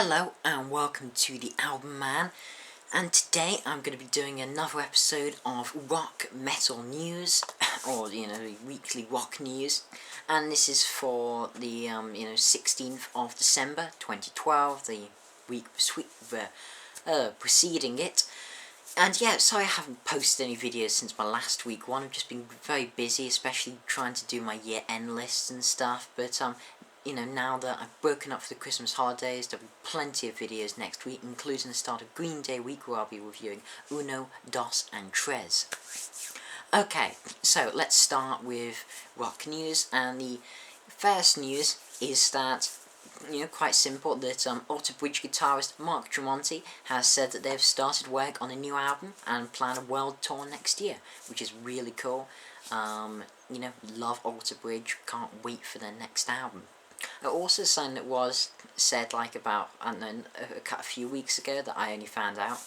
Hello and welcome to the Album Man, and today I'm going to be doing another episode of rock metal news, or weekly rock news, and this is for the 16th of December 2012, the week preceding it. And yeah, sorry I haven't posted any videos since my last week one. I've just been very busy, especially trying to do my year-end lists and stuff, but now that I've broken up for the Christmas holidays, there'll be plenty of videos next week, including the start of Green Day week, where I'll be reviewing Uno, Dos and Tres. Okay, so let's start with rock news, and the first news is that, quite simple, that Alter Bridge guitarist Mark Tremonti has said that they've started work on a new album and plan a world tour next year, which is really cool. Love Alter Bridge, can't wait for their next album. Also, something that was said about, a few weeks ago that I only found out,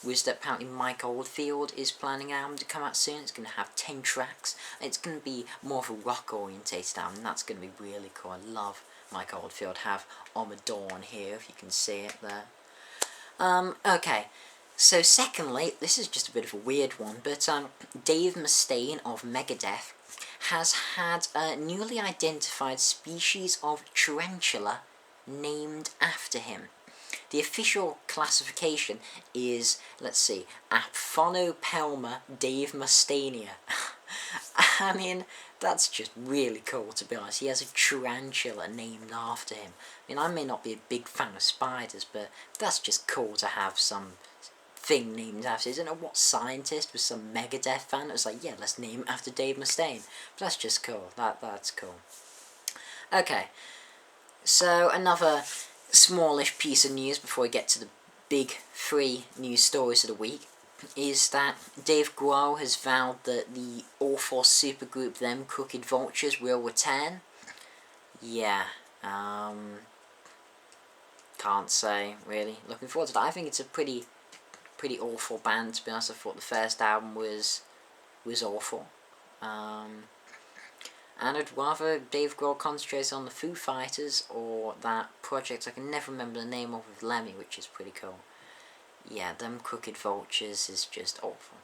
was that apparently Mike Oldfield is planning an album to come out soon. It's going to have 10 tracks. It's going to be more of a rock-orientated album, and that's going to be really cool. I love Mike Oldfield. Have On the Dawn here, if you can see it there. Okay. So secondly, this is just a bit of a weird one, but Dave Mustaine of Megadeth has had a newly identified species of tarantula named after him. The official classification is, Aphthanopelma Dave Mustainia. I mean, that's just really cool, to be honest. He has a tarantula named after him. I may not be a big fan of spiders, but that's just cool to have some thing named after. I don't know what scientist was some Megadeth fan that was like, yeah, let's name it after Dave Mustaine. But that's just cool. That's cool. Okay, so another smallish piece of news before we get to the big three news stories of the week is that Dave Grohl has vowed that the awful supergroup Them Crooked Vultures will return. Yeah, can't say, really. Looking forward to that. I think it's a pretty awful band, to be honest. I thought the first album was awful. And I'd rather Dave Grohl concentrate on the Foo Fighters or that project I can never remember the name of with Lemmy, which is pretty cool. Yeah, Them Crooked Vultures is just awful.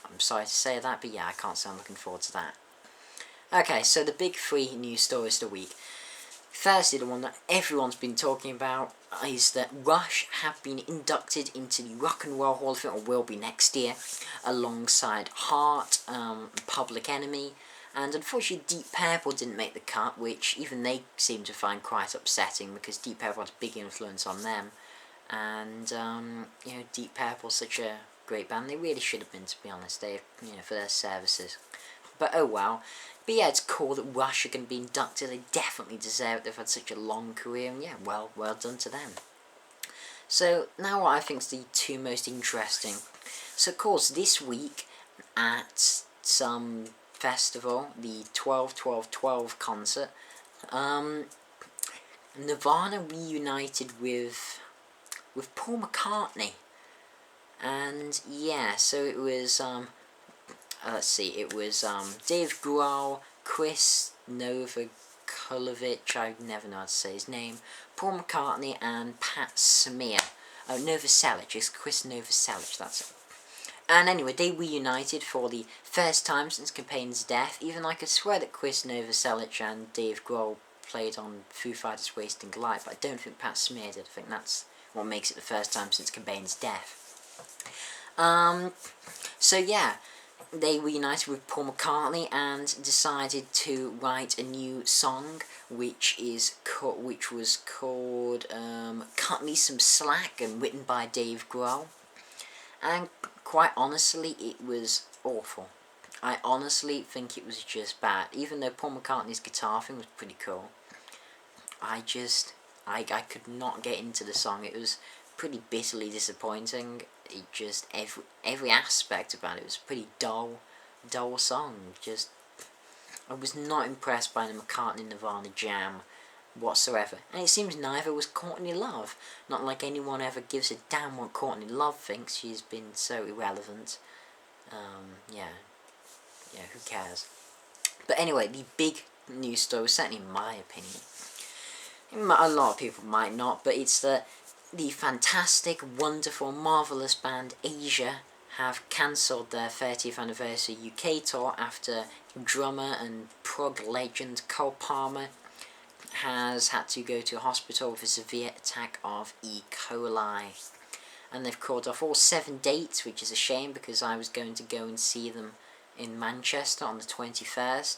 I'm sorry to say that, but yeah, I can't say I'm looking forward to that. Okay, so the big three news stories of the week. Firstly, the one that everyone's been talking about is that Rush have been inducted into the Rock and Roll Hall of Fame, or will be next year, alongside Heart, Public Enemy, and unfortunately Deep Purple didn't make the cut, which even they seem to find quite upsetting, because Deep Purple had a big influence on them, and Deep Purple's such a great band. They really should have been, to be honest, for their services. But oh well. But yeah, it's cool that Rush are going to be inducted. They definitely deserve it. They've had such a long career, and yeah, well done to them. So now what I think is the two most interesting. So of course, this week at some festival, the 12-12-12 concert, Nirvana reunited with Paul McCartney. And yeah, so it was it was Dave Grohl, Chris Novoselic, I never know how to say his name, Paul McCartney, and Pat Smear. Novoselic, it's Chris Novoselic, that's it. And anyway, they reunited for the first time since Cobain's death. Even I could swear that Chris Novoselic and Dave Grohl played on Foo Fighters' Wasting Light, but I don't think Pat Smear did. I think that's what makes it the first time since Cobain's death. So yeah, they reunited with Paul McCartney and decided to write a new song, which was called "Cut Me Some Slack" and written by Dave Grohl. And quite honestly, it was awful. I honestly think it was just bad. Even though Paul McCartney's guitar thing was pretty cool, I could not get into the song. It was pretty bitterly disappointing. It just, every aspect about it was a pretty dull song. Just, I was not impressed by the McCartney-Nirvana jam whatsoever. And it seems neither was Courtney Love. Not like anyone ever gives a damn what Courtney Love thinks. She's been so irrelevant. Who cares? But anyway, the big news story, certainly in my opinion, a lot of people might not, but it's that the fantastic, wonderful, marvellous band Asia have cancelled their 30th anniversary UK tour after drummer and prog legend Cole Palmer has had to go to a hospital with a severe attack of E. coli. And they've called off all 7 dates, which is a shame because I was going to go and see them in Manchester on the 21st,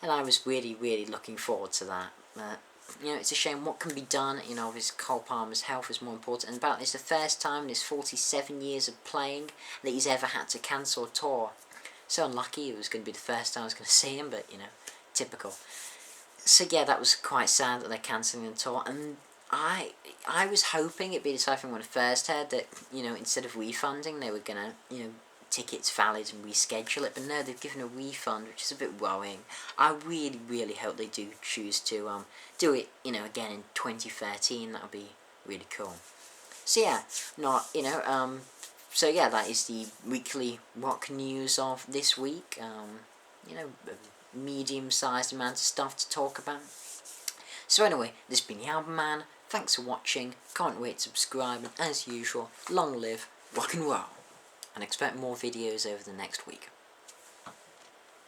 and I was really, really looking forward to that. But, you know, it's a shame. What can be done? You know, obviously Cole Palmer's health is more important, and about this the first time in his 47 years of playing that he's ever had to cancel a tour. So unlucky. It was going to be the first time I was going to see him, but, you know, typical. So yeah, that was quite sad that they're cancelling the tour, and I was hoping it'd be the type thing when I first heard that, you know, instead of refunding, they were gonna, you know, tickets valid and reschedule it, but no, they've given a refund, which is a bit worrying. I really, really hope they do choose to do it, you know, again in 2013. That would be really cool. So yeah, so yeah, that is the weekly rock news of this week. You know, a medium-sized amount of stuff to talk about. So anyway, this has been the Album Man. Thanks for watching. Can't wait to subscribe, and as usual, long live rock and roll. And expect more videos over the next week.